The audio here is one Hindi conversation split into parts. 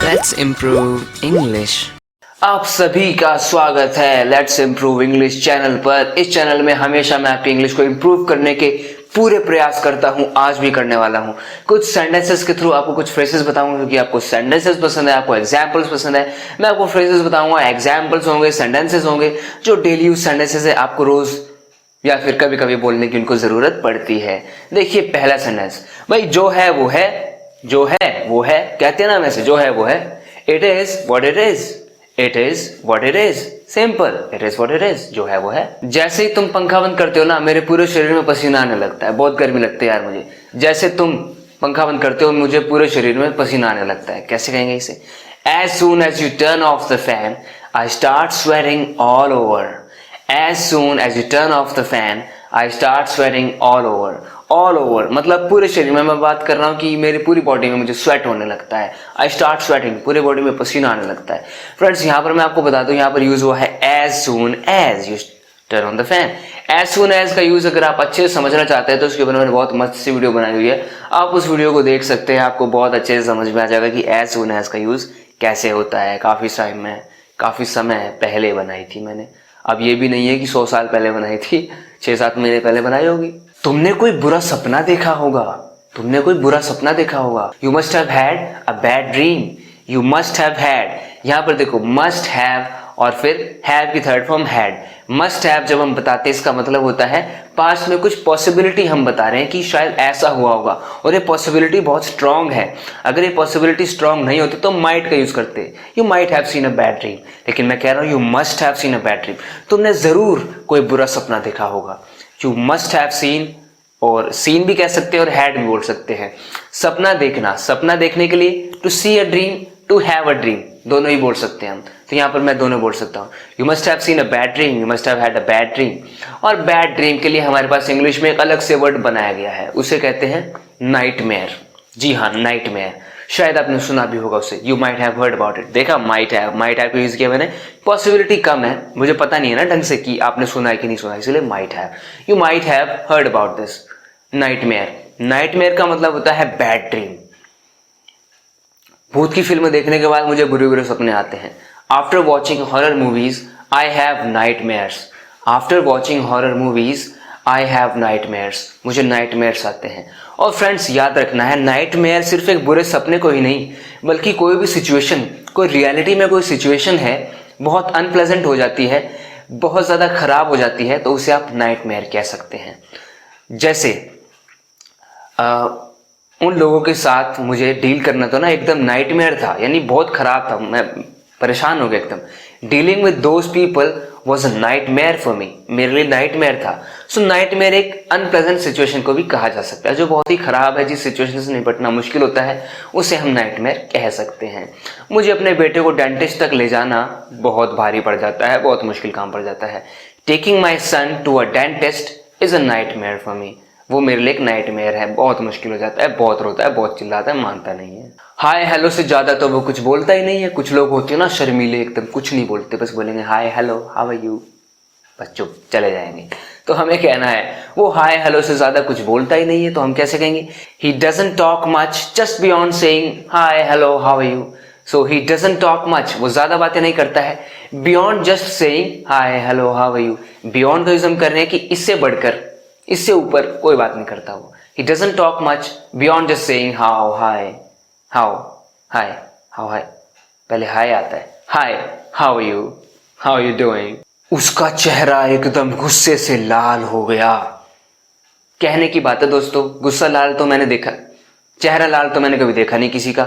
Let's improve English. आप सभी का स्वागत है लेट्स इम्प्रूव इंग्लिश चैनल पर। इस चैनल में हमेशा मैं आपकी इंग्लिश को इम्प्रूव करने के पूरे प्रयास करता हूं, आज भी करने वाला हूं। कुछ सेंटेंसेस के थ्रू आपको कुछ फ्रेजेस बताऊंगा, क्योंकि आपको सेंटेंसेस पसंद है, आपको एग्जांपल्स पसंद है। मैं आपको फ्रेजेस बताऊंगा, एग्जांपल्स होंगे, सेंटेंसेस होंगे, जो डेली यूज सेंटेंसेस है, आपको रोज या फिर कभी कभी बोलने की उनको जरूरत पड़ती है। देखिए पहला सेंटेंस, भाई जो है वो है, जो है वो है, कहते हैं ना वैसे, जो है वो है। It is what it is, it is what it is, simple, it is what it is, जो है वो है। जैसे ही तुम पंखा बंद करते हो ना, मेरे पूरे शरीर में पसीना आने लगता है, बहुत गर्मी लगती है यार मुझे। जैसे तुम पंखा बंद करते हो, मुझे पूरे शरीर में पसीना आने लगता है। कैसे कहेंगे इसे? As soon as you turn off the fan I start sweating all over. As soon as you turn off the fan, I start sweating all over. All over मतलब पूरे शरीर में मैं बात कर रहा हूँ कि मेरी पूरी बॉडी में मुझे स्वेट होने लगता है। I start sweating, पूरे बॉडी में पसीना आने लगता है। फ्रेंड्स यहाँ पर मैं आपको बता दूँ, यहाँ पर यूज हुआ है as soon as you turn on the fan. As soon as का यूज अगर आप अच्छे से समझना चाहते हैं तो उसके ऊपर मैंने बहुत मस्त सी वीडियो बनाई हुई है, आप उस वीडियो को देख सकते हैं। आपको बहुत अच्छे से समझ में आ जाएगा कि as soon as का यूज कैसे होता है। काफी समय पहले बनाई थी मैंने, अब ये भी नहीं है कि 100 साल पहले बनाई थी, 6-7 महीने पहले बनाई होगी। तुमने कोई बुरा सपना देखा होगा, तुमने कोई बुरा सपना देखा होगा। You must have had a bad dream, you must have had, यहां पर देखो मस्ट हैव और फिर हैव की third form had. Must have जब हम बताते हैं इसका मतलब होता है पास्ट में कुछ पॉसिबिलिटी हम बता रहे हैं कि शायद ऐसा हुआ होगा, और ये पॉसिबिलिटी बहुत स्ट्रांग है। अगर ये पॉसिबिलिटी स्ट्रांग नहीं होती तो माइट का यूज करते, you might have seen a bad dream. लेकिन मैं कह रहा हूं you must have seen a bad dream, तुमने जरूर कोई बुरा सपना देखा होगा। यू मस्ट हैव सीन, और सीन भी कह सकते हैं और हैड भी बोल सकते हैं। सपना देखना, सपना देखने के लिए to see a dream, to have a dream, दोनों ही बोल सकते हैं हम। तो यहाँ पर मैं दोनों बोल सकता हूँ। You must have seen a bad dream, you must have had a bad dream. और बैड ड्रीम के लिए हमारे पास इंग्लिश में एक अलग से वर्ड बनाया गया है, उसे कहते हैं नाइटमेयर। जी हाँ, नाइटमेयर, शायद आपने सुना भी होगा उसे। You might have heard about it. देखा, माइट हैव को यूज किया मैंने, पॉसिबिलिटी कम है, मुझे पता नहीं है ना ढंग से कि आपने सुना है कि नहीं सुना, इसलिए might have. You might have heard about this nightmare. Nightmare का मतलब होता है बैड ड्रीम। भूत की फिल्म देखने के बाद मुझे बुरे बुरे सपने आते हैं। After watching horror movies I have nightmares. After watching horror movies I have nightmares, मुझे नाइटमेयर्स आते हैं। और फ्रेंड्स याद रखना है, नाइटमेयर सिर्फ एक बुरे सपने को ही नहीं, बल्कि कोई भी सिचुएशन, कोई रियलिटी में कोई सिचुएशन है बहुत अनप्लेजेंट हो जाती है, बहुत ज्यादा खराब हो जाती है, तो उसे आप नाइटमेयर कह सकते हैं। जैसे उन लोगों के साथ मुझे डील करना तो ना एकदम नाइटमेयर था, यानी बहुत खराब था, मैं परेशान हो गया एकदम। Dealing with those people was a nightmare for मी, मेरे लिए नाइटमेयर था। सो नाइटमेयर एक अनप्लेजेंट सिचुएशन को भी कहा जा सकता है, जो बहुत ही खराब है, जिस सिचुएशन से निपटना मुश्किल होता है, उसे हम नाइटमेयर कह सकते हैं। मुझे अपने बेटे को डेंटिस्ट तक ले जाना बहुत भारी पड़ जाता है, बहुत मुश्किल काम पड़ जाता है। Taking my son to a dentist is a nightmare for me, वो मेरे लिए एक नाइटमेयर है, बहुत मुश्किल हो जाता है, बहुत रोता है, बहुत चिल्लाता है, मानता नहीं है। हाय हेलो से ज्यादा तो वो कुछ बोलता ही नहीं है। कुछ लोग होते हैं ना शर्मीले, एकदम कुछ नहीं बोलते, बस बोलेंगे hi hello how are you, बस चुप चले जाएंगे। तो हमें कहना है वो हाय हेलो से ज्यादा कुछ बोलता ही नहीं है, तो हम कैसे कहेंगे? He doesn't talk much just beyond saying hi hello how are you. So he doesn't talk much, वो ज्यादा बातें नहीं करता है, beyond just saying hi hello how are you. Beyond का यूज हम कर रहे हैं कि इससे बढ़कर, इससे ऊपर कोई बात नहीं करता वो। He doesn't talk much beyond just saying how, hi, how, hi, how, hi. पहले हाय आता है, हाय how are you, how are you doing. उसका चेहरा एकदम गुस्से से लाल हो गया। कहने की बात है दोस्तों, गुस्सा लाल तो मैंने देखा, चेहरा लाल तो मैंने कभी देखा नहीं किसी का।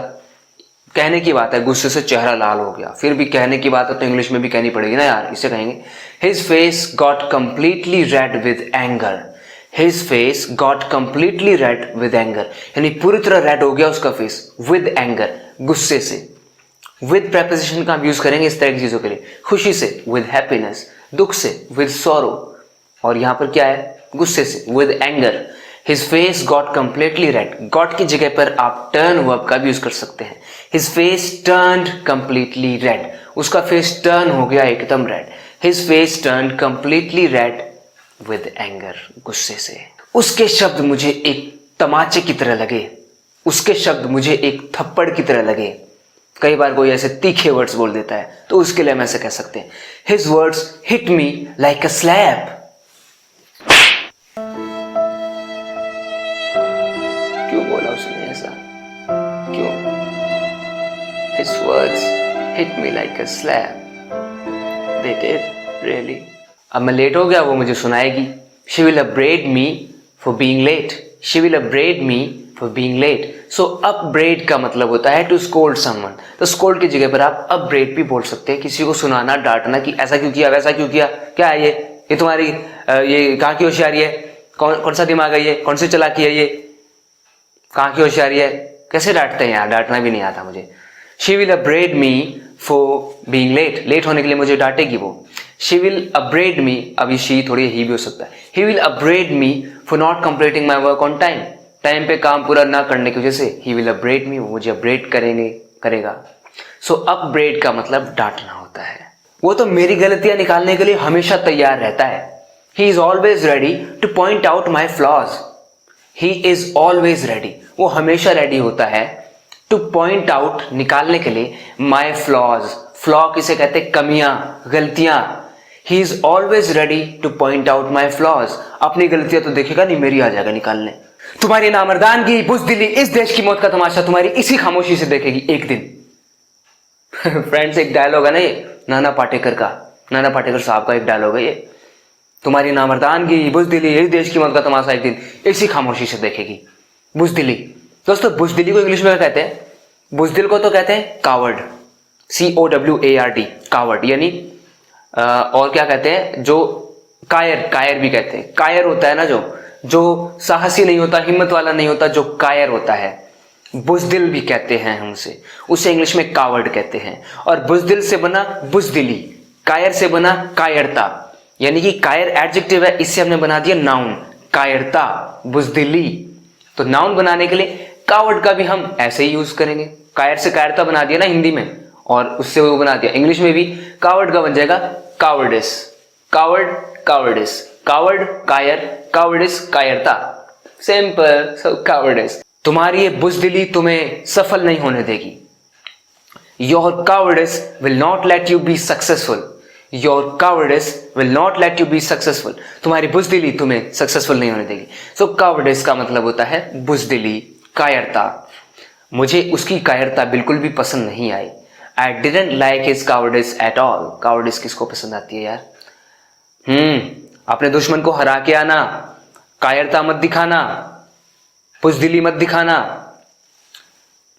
कहने की बात है गुस्से से चेहरा लाल हो गया, फिर भी कहने की बात है तो इंग्लिश में भी कहनी पड़ेगी ना यार, इसे कहेंगे His face got completely red with anger. His face got completely red with anger, यानी पूरी तरह रेड हो गया उसका फेस, with anger, गुस्से से। with preposition का हम यूज करेंगे इस तरह की चीजों के लिए, खुशी से with happiness, दुख से with sorrow, और यहां पर क्या है? गुस्से से with anger. His face got completely red. got की जगह पर आप turn verb का भी यूज कर सकते हैं। His face turned completely red. उसका फेस टर्न हो गया एकदम red. His face turned completely red with anger, गुस्से से। उसके शब्द मुझे एक तमाचे की तरह लगे, उसके शब्द मुझे एक थप्पड़ की तरह लगे। कई बार कोई ऐसे तीखे वर्ड्स बोल देता है तो उसके लिए हम ऐसे कह सकते हैं, his words hit me like a slab. क्यों बोला उसने ऐसा, क्यों? His words hit me like a slab, they did really. अब मैं लेट हो गया, वो मुझे सुनाएगी। She will upbraid me for being late, she will upbraid me for being late. So upbraid का मतलब होता है टू स्कोल्ड समवन। तो स्कोल्ड की जगह पर आप अपब्रेड भी बोल सकते हैं, किसी को सुनाना, डांटना कि ऐसा क्यों किया, वैसा क्यों किया, क्या है ये तुम्हारी ये कहाँ की होशियारी है, कौन सा दिमाग है ये, कौन सी चालाकी है ये, कहाँ की होशियारी है। कैसे डांटते हैं यार, डांटना भी नहीं आता मुझे। She will upbraid me for being late, late होने के लिए मुझे डांटेगी वो। शी विल अपब्रेड मी, अभी शी थोड़ी ही भी हो सकता है। He will upbraid me for not completing my work on time, time पे काम पूरा ना करने की वजह से ही विल अपब्रेड मी, वो मुझे अपब्रेड करेगा। सो अपब्रेड का मतलब डांटना होता है। वो तो मेरी गलतियां निकालने के लिए हमेशा तैयार रहता है। He is always ready two point out my flaws, he is always ready, वो हमेशा रेडी होता है टू पॉइंट आउट, निकालने के लिए, माई फ्लॉज, फ्लॉ किसे कहते हैं, कमियां, गलतियां। He is always ready two point out my flaws, अपनी गलतियां तो देखेगा नहीं, मेरी आ जाएगा निकालने। तुम्हारी नामर्दानगी, बुज़दिली, इस देश की मौत का तमाशा तुम्हारी इसी खामोशी से देखेगी एक दिन। फ्रेंड्स, एक डायलॉग है ना ये नाना पाटेकर का, नाना पाटेकर साहब का एक डायलॉग है ये, तुम्हारी नामर्दानगी, बुज़दिली, इस देश की मौत का तमाशा एक दिन इसी खामोशी से देखेगी। बुज़दिली, दोस्तों बुज़दिली को इंग्लिश में क्या कहते हैं? बुज़दिल को तो कहते हैं कावर्ड, COWARD, कावर्ड, यानी और क्या कहते हैं, जो कायर, कायर भी कहते हैं। कायर होता है ना जो साहसी नहीं होता, हिम्मत वाला नहीं होता, जो कायर होता है, बुज़दिल भी कहते हैं हम उसे इंग्लिश में कावर्ड कहते हैं। और बुज़दिल से बना बुज़दिली, कायर से बना कायरता, यानी कि कायर एडजेक्टिव है, इससे हमने बना दिया नाउन, कायरता, बुज़दिली। तो नाउन बनाने के लिए कावर्ड का भी हम ऐसे ही यूज करेंगे। कायर से कायरता बना दिया ना हिंदी में, और उससे वो बना दिया इंग्लिश में भी, कावर्ड का बन जाएगा कावर्डिस, कावर्ड कावर्डिस, कावर्ड कायर, कावर्डिस कायरता, सिंपल, सो कावर्डिस। तुम्हारी ये बुज़दिली तुम्हें सफल नहीं होने देगी। Your cowardice will not let you be successful, your cowardice will not let you be successful, तुम्हारी बुज़दिली तुम्हें सक्सेसफुल नहीं होने देगी। सो कावर्डिस का मतलब होता है बुज़दिली, कायरता। मुझे उसकी कायरता बिल्कुल भी पसंद नहीं आई। I didn't like his cowardice at all. Cowardice किसको पसंद आती है यार? अपने दुश्मन को हरा के आना, कायरता मत दिखाना, बुज़दिली मत दिखाना।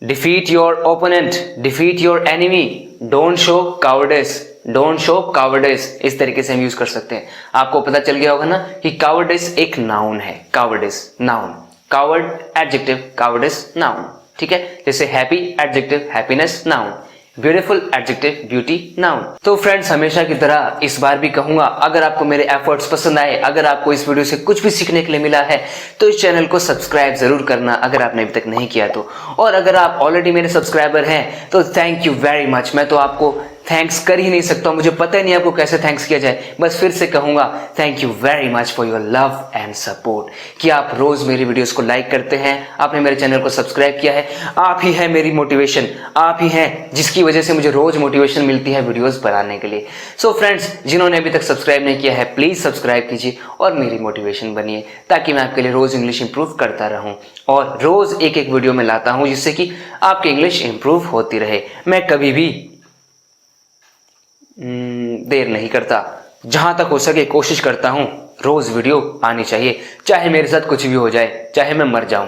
Defeat your opponent, defeat your enemy, don't show cowardice, don't show cowardice, इस तरीके से हम यूज कर सकते हैं। आपको पता चल गया होगा ना कि कावर्डिस एक नाउन है, cowardice noun, coward adjective, cowardice noun, ठीक है। जैसे happy adjective, happiness noun, beautiful adjective, beauty noun. तो फ्रेंड्स, हमेशा की तरह इस बार भी कहूंगा, अगर आपको मेरे एफर्ट्स पसंद आए, अगर आपको इस वीडियो से कुछ भी सीखने के लिए मिला है, तो इस चैनल को सब्सक्राइब जरूर करना अगर आपने अभी तक नहीं किया तो। और अगर आप ऑलरेडी मेरे सब्सक्राइबर हैं तो थैंक यू वेरी मच। मैं तो आपको थैंक्स कर ही नहीं सकता, मुझे पता ही नहीं आपको कैसे थैंक्स किया जाए। बस फिर से कहूंगा, thank you very much for your love and support, कि आप रोज मेरी वीडियोस को लाइक करते हैं, आपने मेरे चैनल को सब्सक्राइब किया है। आप ही है मेरी मोटिवेशन, आप ही हैं जिसकी वजह से मुझे रोज मोटिवेशन मिलती है वीडियोस बनाने के लिए। सो फ्रेंड्स, जिन्होंने अभी तक सब्सक्राइब नहीं किया है, प्लीज सब्सक्राइब कीजिए और मेरी मोटिवेशन बनिए, ताकि मैं आपके लिए रोज इंग्लिश इंप्रूव करता रहूं और रोज एक एक वीडियो में लाता हूं, जिससे कि आपकी इंग्लिश इंप्रूव होती रहे। मैं कभी भी देर नहीं करता, जहां तक हो सके कोशिश करता हूं रोज वीडियो आनी चाहिए, चाहे मेरे साथ कुछ भी हो जाए, चाहे मैं मर जाऊं।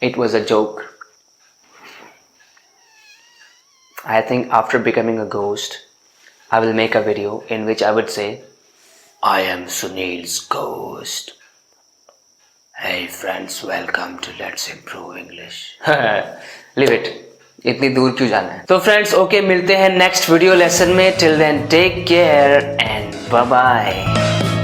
it was a joke. I think after becoming a ghost, I will make a video in which I would say, I am Sunil's ghost. Hey friends, welcome to Let's Improve English. Leave it. इतनी दूर क्यों जाना है? तो फ्रेंड्स, ओके, मिलते हैं नेक्स्ट वीडियो लेसन में। Till then take care and bye bye.